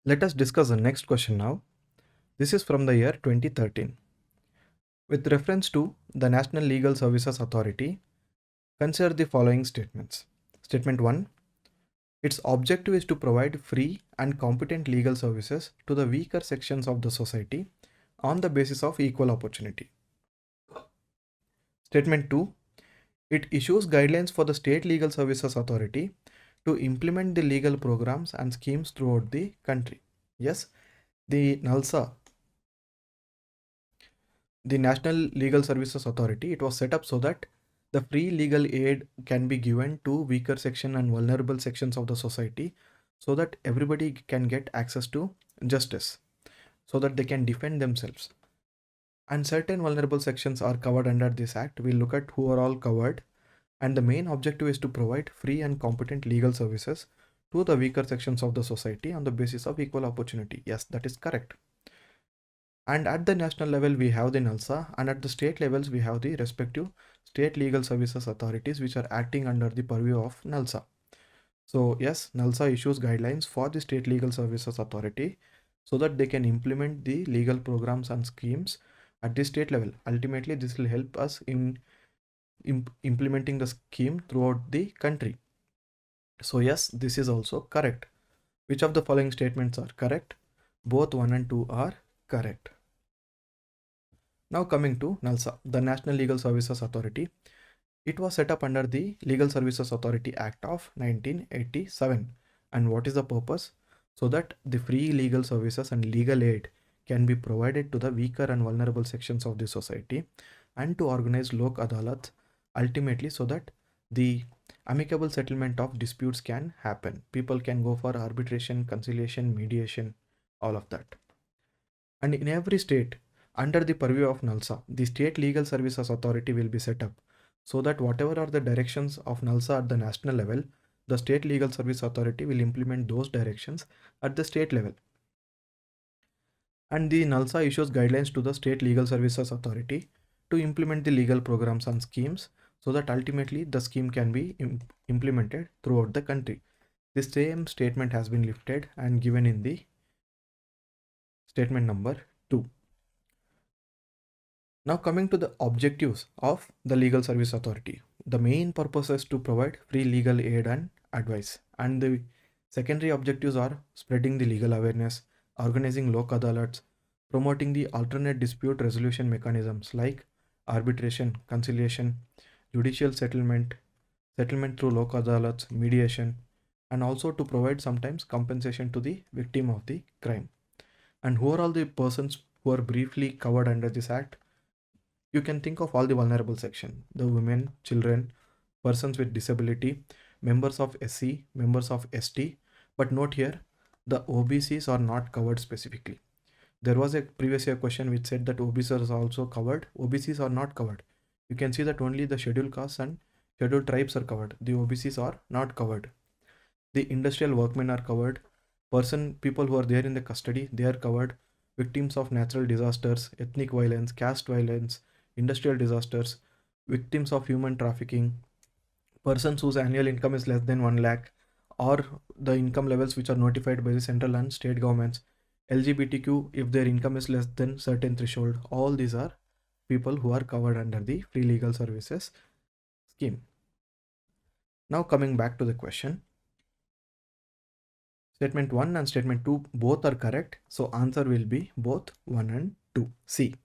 Let us discuss the next question now. This is from the year 2013. With reference to the National Legal Services Authority, consider the following statements. Statement 1. Its objective is to provide free and competent legal services to the weaker sections of the society on the basis of equal opportunity. Statement 2. It issues guidelines for the State Legal Services Authority to implement the legal programs and schemes throughout the country. Yes, the NALSA, the National Legal Services Authority, it was set up so that the free legal aid can be given to weaker section and vulnerable sections of the society so that everybody can get access to justice, so that they can defend themselves. And certain vulnerable sections are covered under this act. We'll look at who are all covered. And the main objective is to provide free and competent legal services to the weaker sections of the society on the basis of equal opportunity. Yes, that is correct. And at the national level, we have the NALSA, and at the state levels, we have the respective state legal services authorities which are acting under the purview of NALSA. So yes, NALSA issues guidelines for the state legal services authority so that they can implement the legal programs and schemes at the state level. Ultimately, this will help us in implementing the scheme throughout the country. So yes, this is also correct. Which of the following statements are correct? Both 1 and 2 are correct. Now coming to NALSA, the National Legal Services Authority. It was set up under the Legal Services Authority Act of 1987. And what is the purpose? So that the free legal services and legal aid can be provided to the weaker and vulnerable sections of the society, and to organize Lok Adalat, ultimately so that the amicable settlement of disputes can happen. People can go for arbitration, conciliation, mediation, all of that. And in every state, under the purview of NALSA, the State Legal Services Authority will be set up so that whatever are the directions of NALSA at the national level, the State Legal Service Authority will implement those directions at the state level. And the NALSA issues guidelines to the State Legal Services Authority to implement the legal programs and schemes so that ultimately the scheme can be implemented throughout the country. The same statement has been lifted and given in the statement number 2. Now coming to the objectives of the Legal Service Authority. The main purpose is to provide free legal aid and advice. And the secondary objectives are spreading the legal awareness, organizing Lok Adalats, promoting the alternate dispute resolution mechanisms like arbitration, conciliation, judicial settlement, settlement through Lok Adalats, mediation, and also to provide sometimes compensation to the victim of the crime. And who are all the persons who are briefly covered under this act? You can think of all the vulnerable section, the women, children, persons with disability, members of SC, members of ST, but note here, the OBCs are not covered specifically. There was a previous year question which said that OBCs are also covered. OBCs are not covered. You can see that only the scheduled castes and scheduled tribes are covered. The OBCs are not covered. The industrial workmen are covered. People who are there in the custody, they are covered. Victims of natural disasters, ethnic violence, caste violence, industrial disasters, victims of human trafficking, persons whose annual income is less than 1 lakh, or the income levels which are notified by the central and state governments, LGBTQ if their income is less than certain threshold. All these are people who are covered under the free legal services scheme. Now coming back to the question. Statement 1 and statement 2 both are correct. So answer will be both 1 and 2. C.